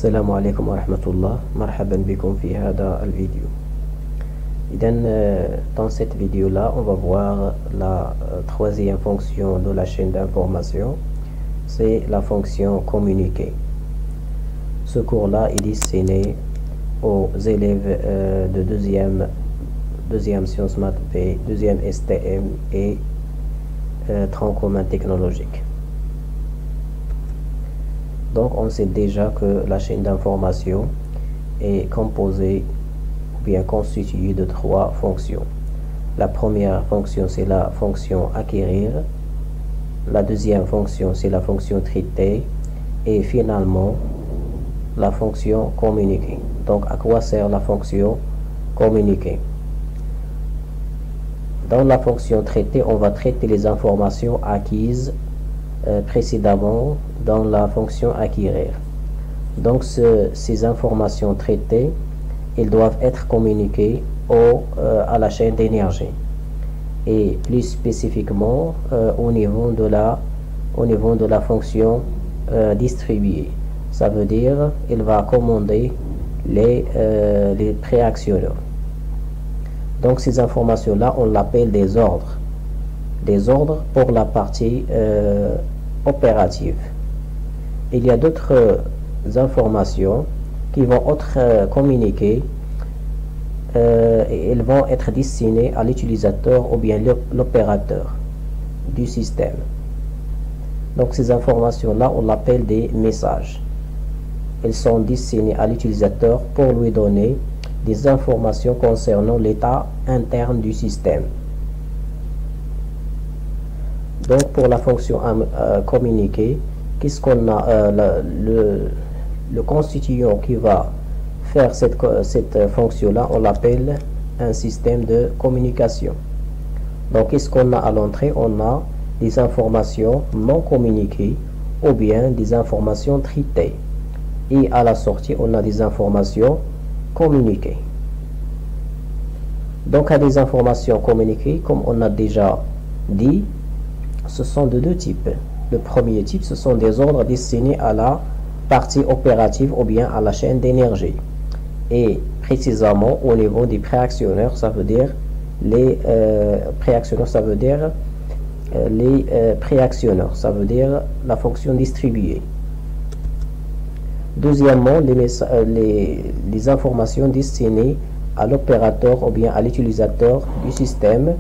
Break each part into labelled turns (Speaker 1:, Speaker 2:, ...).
Speaker 1: السلام عليكم ورحمة الله. مرحبا بكم في هذا الفيديو. Dans cette vidéo là, on va voir la troisième fonction de la chaîne d'information, c'est la fonction communiquer. Ce cours là est destiné aux élèves de deuxième sciences maths B, deuxième STM et tronc commun technologique. Donc on sait déjà que la chaîne d'information est composée ou bien constituée de trois fonctions. La première fonction, c'est la fonction acquérir. La deuxième fonction, c'est la fonction traiter. Et finalement, la fonction communiquer. Donc à quoi sert la fonction communiquer? Dans la fonction traiter, on va traiter les informations acquises précédemment dans la fonction acquérir. Donc ces informations traitées, elles doivent être communiquées à la chaîne d'énergie et plus spécifiquement au niveau de la fonction distribuer. Ça veut dire il va commander les préactionneurs. Donc ces informations là, on l'appelle des ordres pour la partie opérative. Il y a d'autres informations qui vont être communiquées et elles vont être destinées à l'utilisateur ou bien l'opérateur du système. Donc ces informations là, on l'appelle des messages. Elles sont destinées à l'utilisateur pour lui donner des informations concernant l'état interne du système. Donc pour la fonction communiquer, qu'est-ce qu'on a? Le constituant qui va faire cette fonction-là, on l'appelle un système de communication. Donc qu'est-ce qu'on a à l'entrée? On a des informations non communiquées ou bien des informations traitées. Et à la sortie, on a des informations communiquées. Donc à des informations communiquées, comme on a déjà dit, ce sont de deux types. Le premier type, ce sont des ordres destinés à la partie opérative ou bien à la chaîne d'énergie. Et précisément au niveau des préactionneurs, ça veut dire les préactionneurs, ça veut dire la fonction distribuée. Deuxièmement, les informations destinées à l'opérateur ou bien à l'utilisateur du système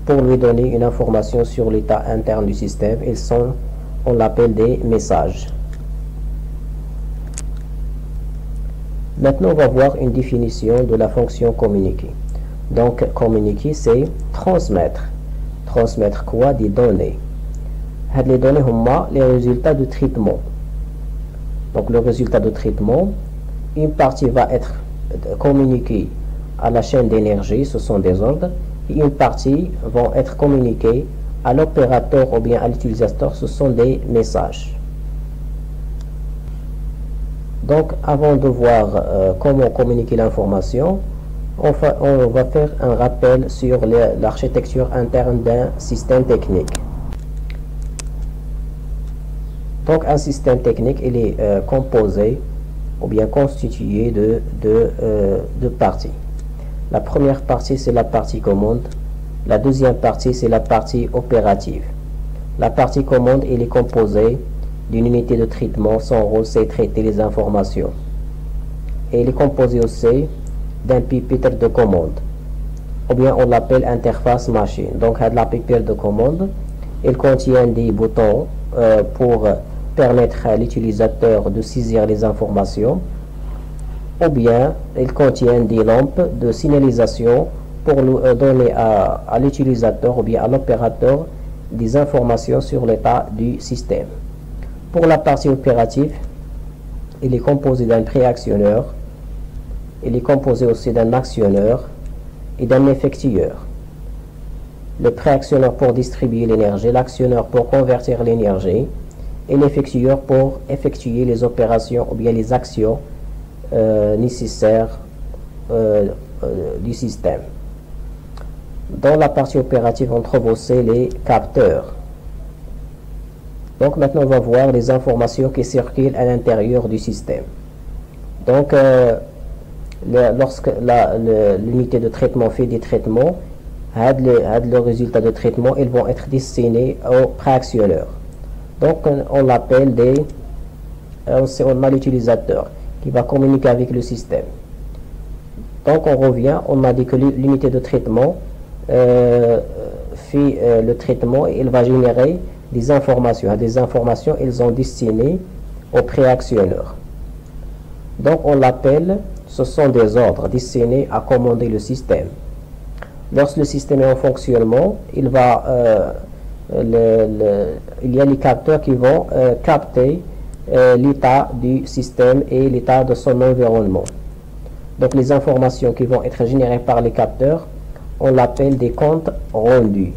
Speaker 1: pour lui donner une information sur l'état interne du système. On l'appelle des messages. Maintenant, on va voir une définition de la fonction communiquer. Donc, communiquer, c'est transmettre. Transmettre quoi? Des données. Les données, les résultats de traitement. Donc, le résultat de traitement, une partie va être communiquée à la chaîne d'énergie, ce sont des ordres, et une partie vont être communiquées à l'opérateur ou bien à l'utilisateur, ce sont des messages. Donc, avant de voir comment communiquer l'information, on va faire un rappel sur l'architecture interne d'un système technique. Donc, un système technique, il est composé ou bien constitué de deux parties. La première partie, c'est la partie commande. La deuxième partie, c'est la partie opérative. La partie commande, elle est composée d'une unité de traitement. Son rôle, c'est traiter les informations. Et il est composé aussi d'un pupitre de commande. Ou bien on l'appelle interface machine. Donc, la pupitre de commande, il contient des boutons pour permettre à l'utilisateur de saisir les informations. Ou bien il contient des lampes de signalisation pour donner à l'utilisateur ou bien à l'opérateur des informations sur l'état du système. Pour la partie opérative, il est composé d'un préactionneur, il est composé aussi d'un actionneur et d'un effectueur. Le préactionneur pour distribuer l'énergie, l'actionneur pour convertir l'énergie et l'effectueur pour effectuer les opérations ou bien les actions nécessaires du système. Dans la partie opérative, on trouve aussi les capteurs. Donc maintenant, on va voir les informations qui circulent à l'intérieur du système. Donc, lorsque l'unité de traitement fait des traitements, le résultat de traitement, ils vont être destinés au préactionneur. Donc, on l'appelle on a l'utilisateur qui va communiquer avec le système. Donc, on revient, on a dit que l'unité de traitement fait le traitement et il va générer des informations. Des informations, ils sont destinées au préactionneur. Donc, on l'appelle, ce sont des ordres destinés à commander le système. Lorsque le système est en fonctionnement, il y a les capteurs qui vont capter l'état du système et l'état de son environnement. Donc, les informations qui vont être générées par les capteurs, on l'appelle des comptes rendus.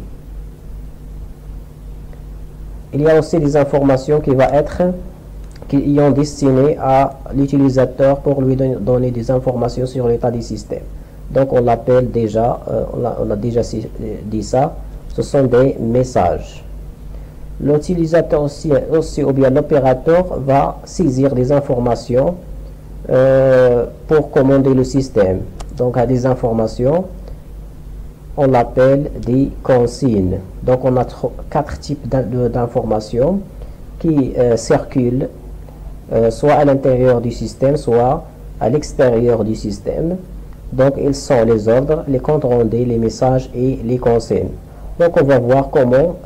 Speaker 1: Il y a aussi des informations qui sont destinées à l'utilisateur pour lui donner des informations sur l'état du système. Donc, on l'appelle déjà, on a déjà dit ça, ce sont des messages. L'utilisateur aussi, ou bien l'opérateur va saisir des informations pour commander le système. Donc, à des informations, on l'appelle des consignes. Donc, on a 4 types d'informations qui circulent soit à l'intérieur du système, soit à l'extérieur du système. Donc, ils sont les ordres, les comptes rendus, les messages et les consignes. Donc, on va voir comment,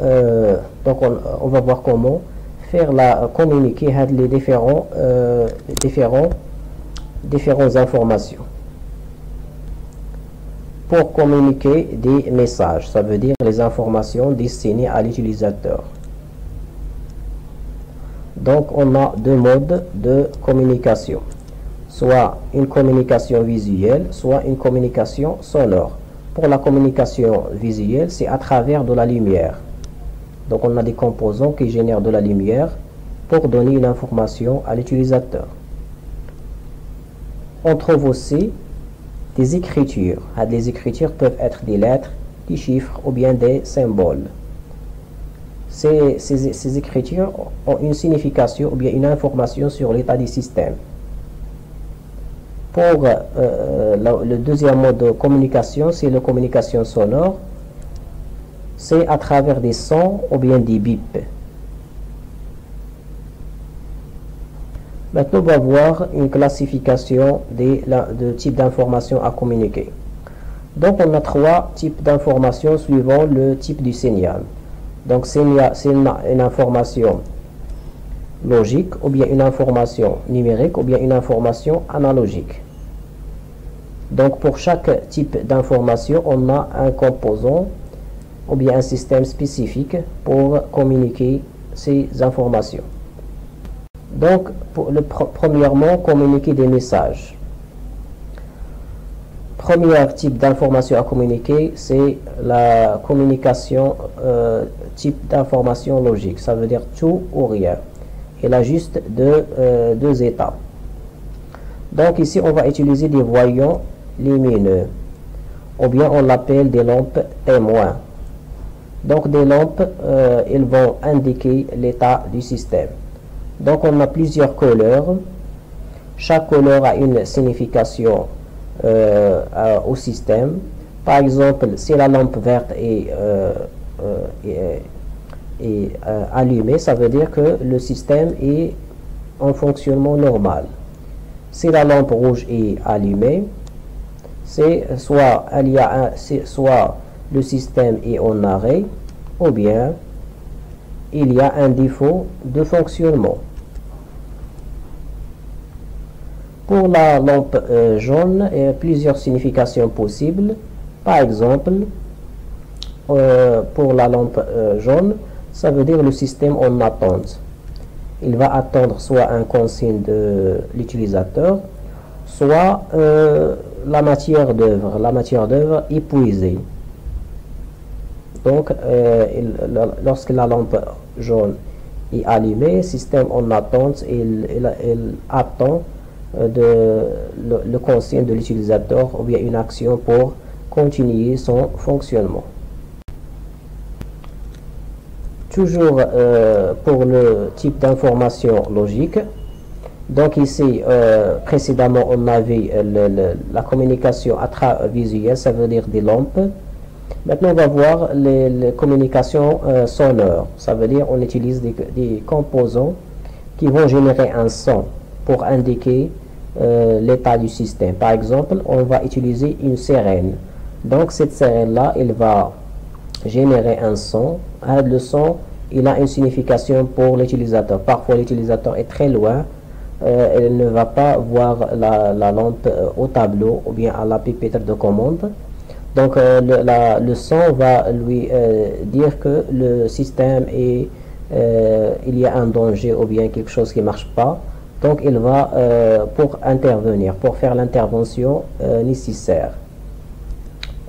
Speaker 1: faire communiquer les différentes informations. Pour communiquer des messages, ça veut dire les informations destinées à l'utilisateur. Donc, on a 2 modes de communication. Soit une communication visuelle, soit une communication sonore. Pour la communication visuelle, c'est à travers de la lumière. Donc, on a des composants qui génèrent de la lumière pour donner une information à l'utilisateur. On trouve aussi des écritures. Les écritures peuvent être des lettres, des chiffres ou bien des symboles. Ces écritures ont une signification ou bien une information sur l'état du système. Pour le deuxième mode de communication, c'est la communication sonore. C'est à travers des sons ou bien des bips. Maintenant, on va voir une classification de types d'informations à communiquer. Donc, on a 3 types d'informations suivant le type du signal. Donc, c'est une information logique, ou bien une information numérique, ou bien une information analogique. Donc, pour chaque type d'information, on a un composant, ou bien un système spécifique pour communiquer ces informations. Donc, premièrement, communiquer des messages. Premier type d'information à communiquer, c'est la communication type d'information logique. Ça veut dire tout ou rien. Il a juste deux étapes. Donc, ici, on va utiliser des voyants lumineux, ou bien on l'appelle des lampes témoins. Donc, des lampes, ils vont indiquer l'état du système. Donc, on a plusieurs couleurs. Chaque couleur a une signification au système. Par exemple, si la lampe verte est allumée, ça veut dire que le système est en fonctionnement normal. Si la lampe rouge est allumée, c'est soit le système est en arrêt, ou bien il y a un défaut de fonctionnement. Pour la lampe jaune, il y a plusieurs significations possibles. Par exemple, pour la lampe jaune, ça veut dire le système en attente. Il va attendre soit un consigne de l'utilisateur, soit la matière d'œuvre épuisée. Donc, lorsque la lampe jaune est allumée, le système en attente, il attend le consigne de l'utilisateur ou bien une action pour continuer son fonctionnement. Toujours pour le type d'information logique, Donc ici, précédemment, on avait la communication visuelle, ça veut dire des lampes. Maintenant, on va voir les communications sonores. Ça veut dire on utilise des composants qui vont générer un son pour indiquer l'état du système. Par exemple, on va utiliser une sirène. Donc cette sirène-là, elle va générer un son. Le son, il a une signification pour l'utilisateur. Parfois, l'utilisateur est très loin. Elle ne va pas voir la lampe au tableau ou bien à la pipette de commande. Donc le son va lui dire que le système est il y a un danger ou bien quelque chose qui ne marche pas. Donc il va pour intervenir, pour faire l'intervention nécessaire.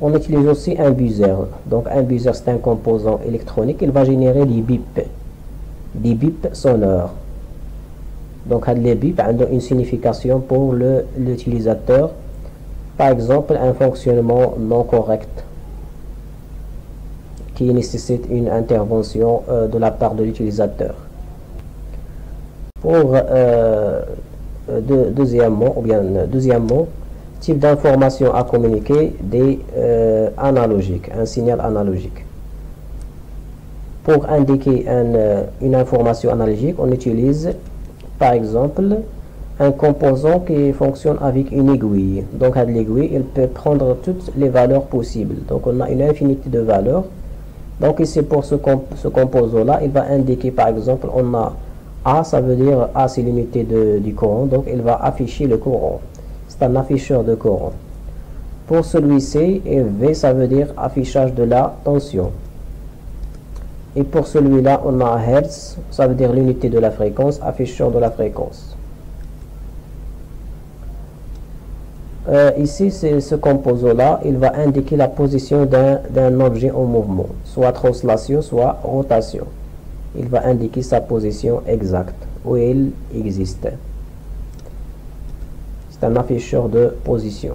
Speaker 1: On utilise aussi un buzzer. Donc un buzzer, c'est un composant électronique. Il va générer des bips sonores. Donc les bips ont une signification pour l'utilisateur. Par exemple, un fonctionnement non correct qui nécessite une intervention de la part de l'utilisateur. Pour deuxièmement, type d'information à communiquer des analogiques, un signal analogique. Pour indiquer une information analogique, on utilise par exemple un composant qui fonctionne avec une aiguille. Donc l'aiguille, il peut prendre toutes les valeurs possibles. Donc on a une infinité de valeurs. Donc ici pour ce composant-là, il va indiquer par exemple, on a A, ça veut dire A c'est l'unité du courant, donc il va afficher le courant. C'est un afficheur de courant. Pour celui-ci, et V, ça veut dire affichage de la tension. Et pour celui-là, on a Hertz, ça veut dire l'unité de la fréquence, afficheur de la fréquence. Ici, c'est ce composant-là, il va indiquer la position d'un objet en mouvement, soit translation, soit rotation. Il va indiquer sa position exacte, où il existe. C'est un afficheur de position.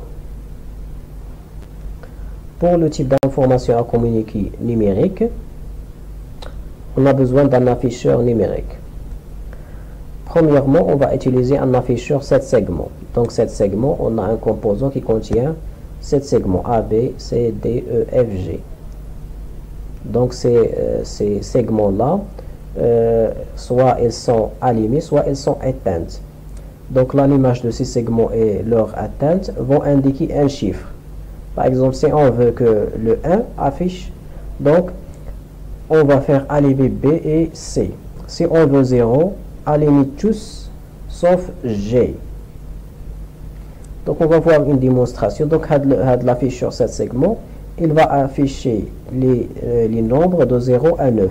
Speaker 1: Pour le type d'information à communiquer numérique, on a besoin d'un afficheur numérique. Premièrement, on va utiliser un afficheur 7 segments. Donc 7 segments, on a un composant qui contient 7 segments A, B, C, D, E, F, G. Donc ces segments-là, soit ils sont allumés, soit ils sont éteints. Donc l'allumage de ces segments et leur atteinte vont indiquer un chiffre. Par exemple, si on veut que le 1 affiche, donc on va faire allumer B et C. Si on veut 0, allumer tous sauf G. Donc on va voir une démonstration. Donc l'afficheur 7 segments, il va afficher les nombres de 0 à 9.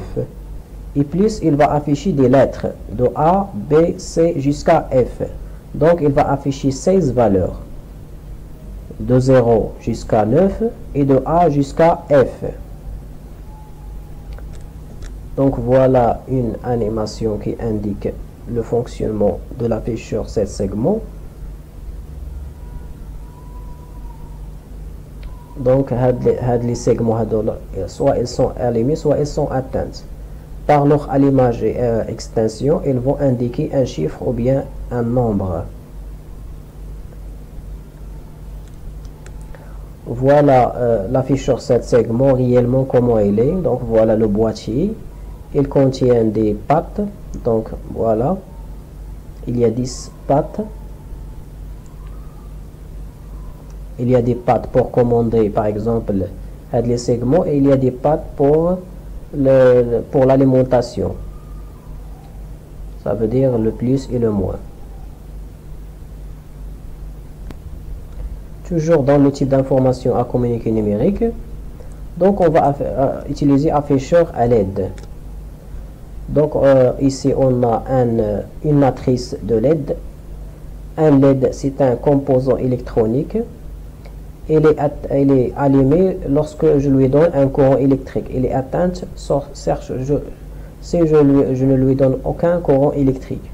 Speaker 1: Et plus il va afficher des lettres de A, B, C jusqu'à F. Donc il va afficher 16 valeurs. De 0 jusqu'à 9 et de A jusqu'à F. Donc voilà une animation qui indique le fonctionnement de l'afficheur 7 segments. Donc les segments, soit ils sont allumés, soit ils sont atteints. Par leur allumage et extinction, ils vont indiquer un chiffre ou bien un nombre. Voilà l'afficheur 7 segments réellement comment il est. Donc voilà le boîtier. Il contient des pattes. Donc voilà. Il y a 10 pattes. Il y a des pattes pour commander par exemple les segments et il y a des pattes pour l'alimentation. Ça veut dire le plus et le moins. Toujours dans le type d'information à communiquer numérique. Donc on va utiliser afficheur à LED. Donc ici on a une matrice de LED. Un LED c'est un composant électronique. Il est allumé lorsque je lui donne un courant électrique. Il est atteint si je ne lui donne aucun courant électrique.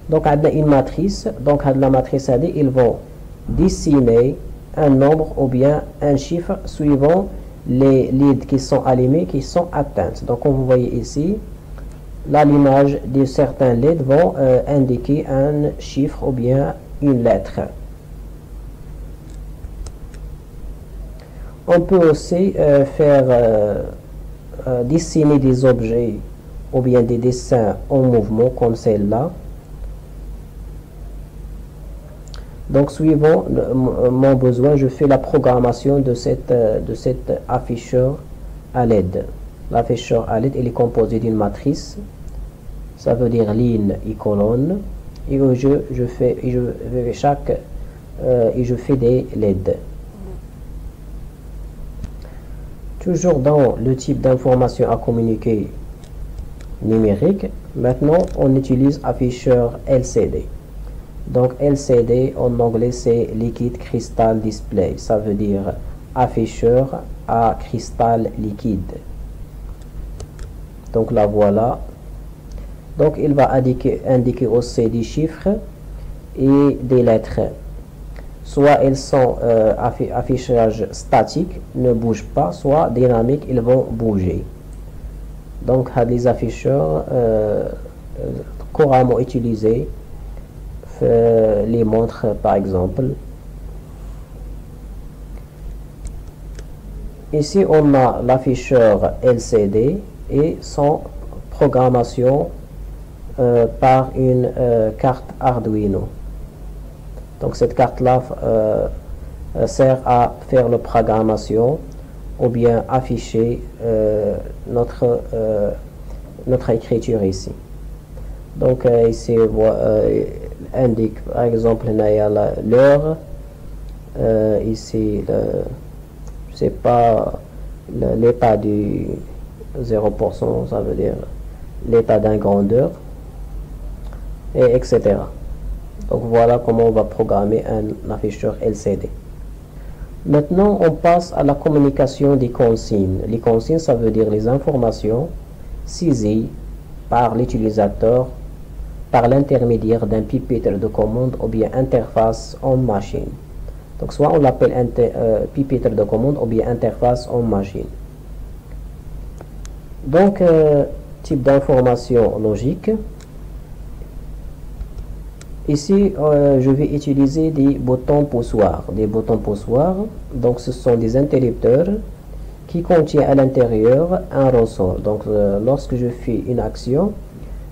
Speaker 1: Donc on a une matrice. Donc la matrice a dit ils vont dessiner un nombre ou bien un chiffre suivant les LED qui sont allumés, qui sont atteintes. Donc comme vous voyez ici, là l'image de certains LED vont indiquer un chiffre ou bien une lettre. On peut aussi dessiner des objets ou bien des dessins en mouvement comme celle-là. Donc suivant mon besoin, je fais la programmation de cet afficheur à LED. L'afficheur à LED il est composé d'une matrice, ça veut dire ligne et colonne, et je fais des LED. Toujours dans le type d'information à communiquer numérique, maintenant on utilise afficheur LCD. Donc LCD en anglais c'est Liquid Crystal Display, ça veut dire afficheur à cristal liquide. Donc là voilà. Donc il va indiquer aussi des chiffres et des lettres. Soit ils sont affichage statique, ne bougent pas, soit dynamique, ils vont bouger. Donc les afficheurs couramment utilisés, les montres par exemple. Ici on a l'afficheur LCD et son programmation par une carte Arduino. Donc cette carte là sert à faire la programmation ou bien afficher notre écriture ici. Donc ici indique par exemple l'heure, ici je sais pas l'état du 0%, ça veut dire l'état d'un grandeur, et etc. Donc voilà comment on va programmer un afficheur LCD. Maintenant on passe à la communication des consignes. Les consignes, ça veut dire les informations saisies par l'utilisateur par l'intermédiaire d'un pupitre de commande ou bien interface en machine. Donc soit on l'appelle pupitre de commande ou bien interface en machine. Donc type d'information logique. Ici je vais utiliser des boutons poussoirs. Donc ce sont des interrupteurs qui contiennent à l'intérieur un ressort. Donc lorsque je fais une action,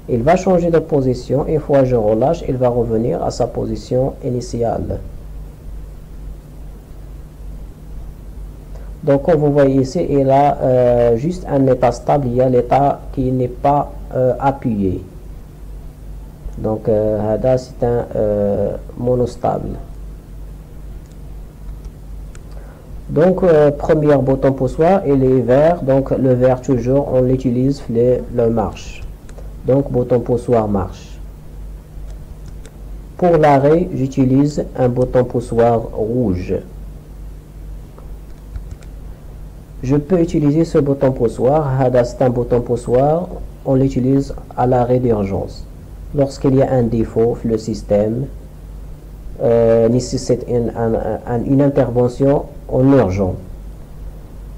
Speaker 1: il va changer de position. Une fois je relâche, il va revenir à sa position initiale. Donc comme vous voyez ici, il a juste un état stable, il y a l'état qui n'est pas appuyé. Donc c'est un monostable. Donc premier bouton poussoir, il est vert. Donc le vert toujours on l'utilise le marche. Donc bouton poussoir marche. Pour l'arrêt, j'utilise un bouton poussoir rouge. Je peux utiliser ce bouton poussoir. C'est un bouton poussoir, on l'utilise à l'arrêt d'urgence. Lorsqu'il y a un défaut, le système nécessite une intervention en urgence.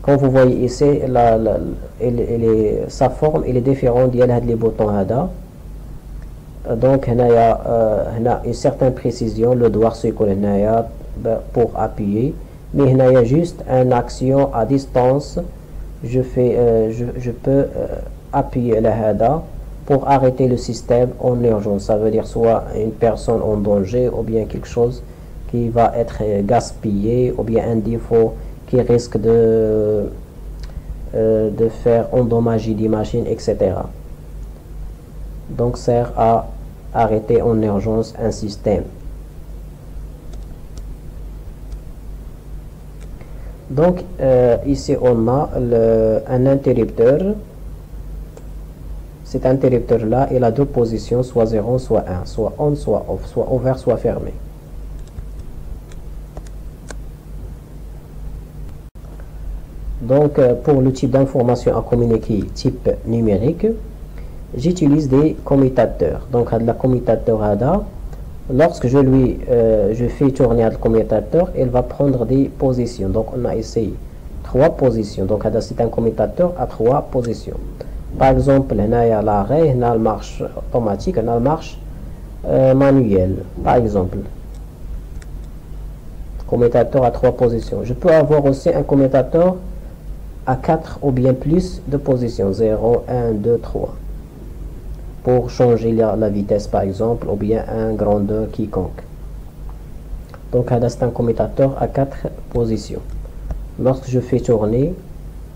Speaker 1: Comme vous voyez ici, sa forme est différente des boutons HADA. Donc il y a une certaine précision, le doigt se colle pour appuyer, mais il y a juste une action à distance. Je peux appuyer le HADA pour arrêter le système en urgence. Ça veut dire soit une personne en danger ou bien quelque chose qui va être gaspillé ou bien un défaut qui risque de faire endommager des machines, etc. Donc sert à arrêter en urgence un système. Donc ici on a un interrupteur. Cet interrupteur là il a deux positions, soit 0 soit 1, soit on soit off, soit ouvert soit fermé. Donc pour le type d'information à communiquer type numérique, j'utilise des commutateurs. Donc la commutateur ADA, lorsque je fais tourner le commutateur, il va prendre des positions. Donc on a ici trois positions. Donc c'est un commutateur à trois positions. Par exemple, هنايا l'arrêt, هنا la marche automatique, هنا la marche manuelle. Par exemple, commutateur à 3 positions. Je peux avoir aussi un commutateur à 4 ou bien plus de positions, 0, 1, 2, 3, pour changer la vitesse par exemple, ou bien un grandeur quiconque. Donc c'est un commutateur à 4 positions. Lorsque je fais tourner,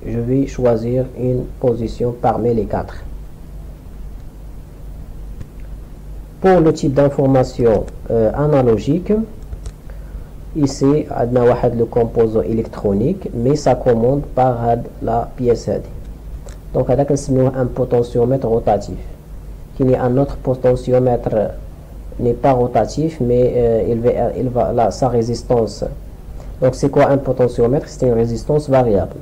Speaker 1: je vais choisir une position parmi les 4. Pour le type d'information analogique, ici on a le composant électronique, mais ça commande par la pièce. Donc on a un potentiomètre rotatif, qui est un autre potentiomètre n'est pas rotatif, mais il va là, sa résistance. Donc c'est quoi un potentiomètre? C'est une résistance variable.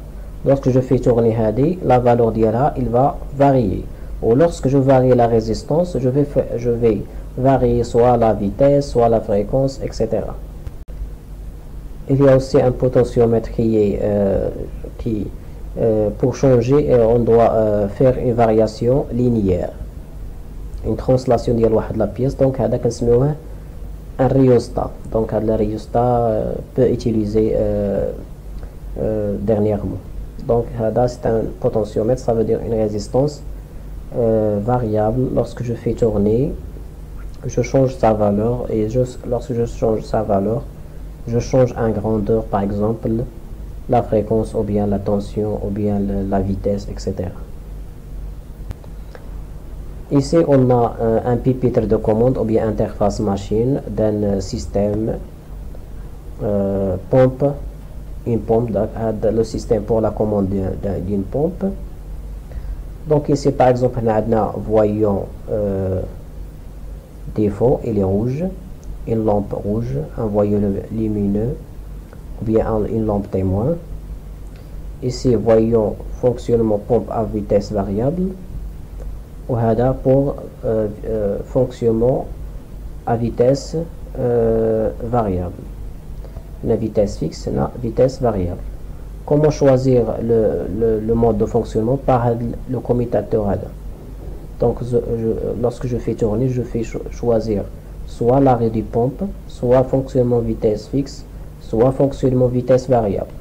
Speaker 1: Lorsque je fais tourner la valeur d'IRA, il va varier. Ou lorsque je varie la résistance, je vais varier soit la vitesse, soit la fréquence, etc. Il y a aussi un potentiomètre pour changer, on doit faire une variation linéaire, une translation de la pièce. Donc un rhéostat. Donc le rhéostat peut utiliser dernièrement. Donc c'est un potentiomètre, ça veut dire une résistance variable. Lorsque je fais tourner, je change sa valeur, et lorsque je change sa valeur, je change en grandeur, par exemple la fréquence, ou bien la tension, ou bien la vitesse, etc. Ici on a un pupitre de commande, ou bien interface machine d'un système pompe, une pompe, le système pour la commande d'une pompe. Donc ici par exemple on a voyant défaut, il est rouge, une lampe rouge, un voyant lumineux, ou bien une lampe témoin. Ici voyant fonctionnement pompe à vitesse variable, ou pour fonctionnement à vitesse variable. La vitesse fixe, la vitesse variable. Comment choisir le mode de fonctionnement? Par le commutateur. Donc lorsque je fais tourner, je fais choisir soit l'arrêt du pompe, soit fonctionnement vitesse fixe, soit fonctionnement vitesse variable.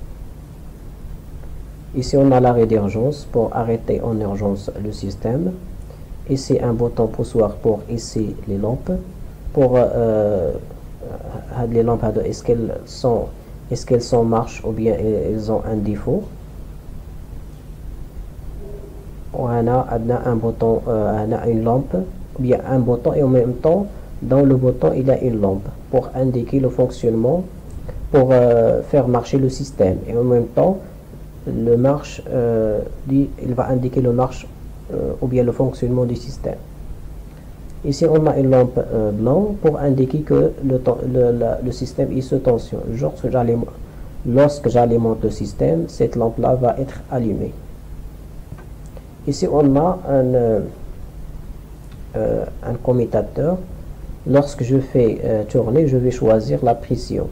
Speaker 1: Ici on a l'arrêt d'urgence pour arrêter en urgence le système. Ici un bouton poussoir pour ici les lampes. Pour les lampes, est-ce qu'elles sont marches, ou bien elles ont un défaut. On a un bouton, on a une lampe, ou bien un bouton, et en même temps dans le bouton il y a une lampe pour indiquer le fonctionnement, pour faire marcher le système, et en même temps le marche, il va indiquer le marche ou bien le fonctionnement du système. Ici on a une lampe blanche pour indiquer que le système est sous tension. Lorsque j'alimente le système, cette lampe là va être allumée. Ici on a un commutateur. Lorsque je fais tourner, je vais choisir la pression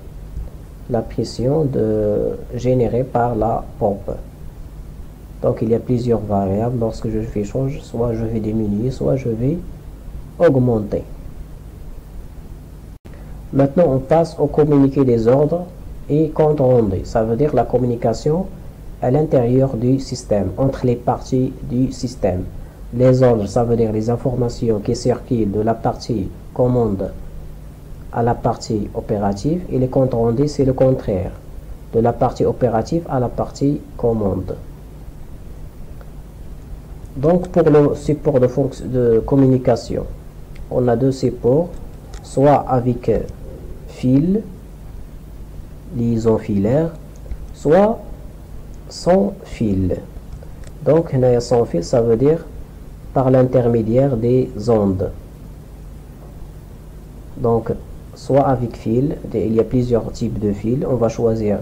Speaker 1: générée par la pompe. Donc il y a plusieurs variables. Lorsque je fais change, soit je vais diminuer, soit je vais augmenter. Maintenant on passe au communiqué des ordres et compte rendu. Ça veut dire la communication à l'intérieur du système, entre les parties du système. Les ordres, ça veut dire les informations qui circulent de la partie commande à la partie opérative, et les comptes rendus c'est le contraire, de la partie opérative à la partie commande. Donc pour le support de communication, on a deux supports, soit avec fil, liaison filaire, soit sans fil. Donc sans fil, ça veut dire par l'intermédiaire des ondes. Donc soit avec fil, il y a plusieurs types de fils, on va choisir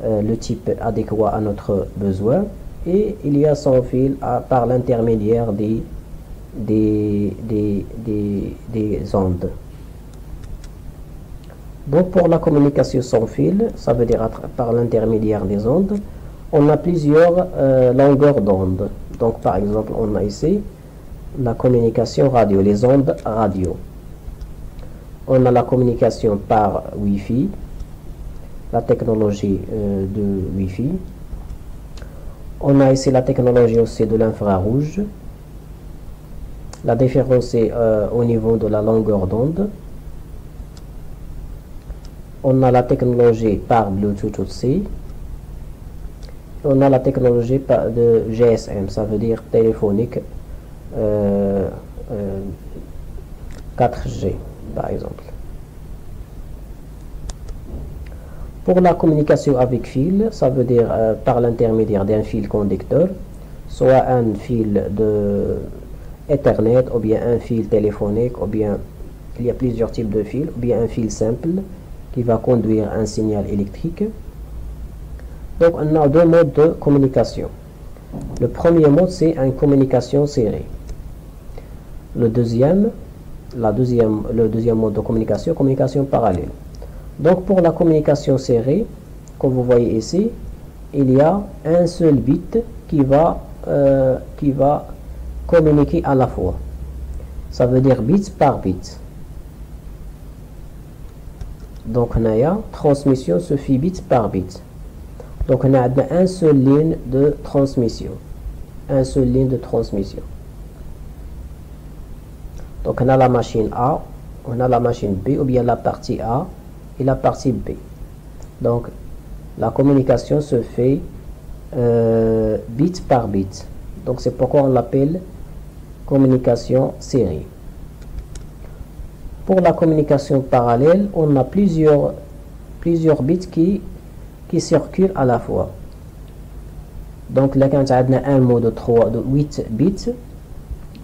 Speaker 1: le type adéquat à notre besoin, et il y a sans fil par l'intermédiaire des ondes. Donc pour la communication sans fil, ça veut dire par l'intermédiaire des ondes, On a plusieurs longueurs d'onde. Donc par exemple, on a ici la communication radio, les ondes radio. On a la communication par Wi-Fi, la technologie de Wi-Fi. On a ici la technologie aussi de l'infrarouge. La différence est au niveau de la longueur d'onde. On a la technologie par Bluetooth aussi. On a la technologie de GSM, ça veut dire téléphonique 4G par exemple. Pour la communication avec fil, ça veut dire par l'intermédiaire d'un fil conducteur, soit un fil de Ethernet ou bien un fil téléphonique, ou bien il y a plusieurs types de fils, ou bien un fil simple qui va conduire un signal électrique. Donc on a deux modes de communication. Le premier mode, c'est une communication serrée. Le deuxième mode de communication, communication parallèle. Donc pour la communication serrée, comme vous voyez ici, il y a un seul bit qui va communiquer à la fois. Ça veut dire bit par bit. Donc on a transmission se fait bit par bit. Donc on a une seule ligne de transmission. Un seul ligne de transmission. Donc on a la machine A, on a la machine B, ou bien la partie A et la partie B. Donc la communication se fait bit par bit. Donc c'est pourquoi on l'appelle communication serrée. Pour la communication parallèle, on a plusieurs bits qui circulent à la fois. Donc là quand on a un mot de 8 bits,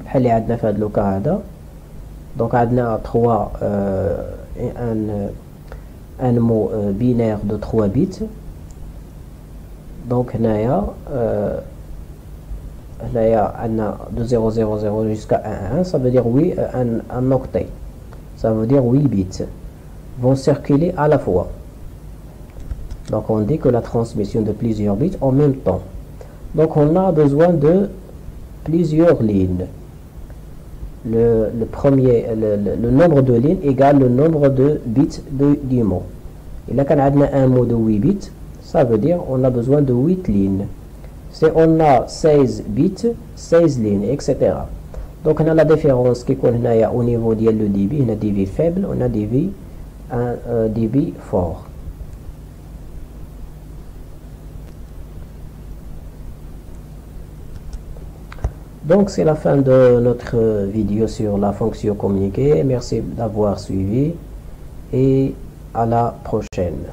Speaker 1: بحال عندنا في هذا لو كا هذا. Donc عندنا 3 un mot binaire de 3 bits. Donc هنايا عندنا de 000 jusqu'à 11, ça veut dire oui un octet. Ça veut dire 8 bits vont circuler à la fois. Donc on dit que la transmission de plusieurs bits en même temps. Donc on a besoin de plusieurs lignes. Le nombre de lignes égale le nombre de bits du mot. Et là quand on a un mot de 8 bits, ça veut dire on a besoin de 8 lignes. Si on a 16 bits, 16 lignes, etc. Donc on a la différence qui est au niveau de le débit. On a débit faible, on a un débit fort. Donc c'est la fin de notre vidéo sur la fonction communiquer. Merci d'avoir suivi et à la prochaine.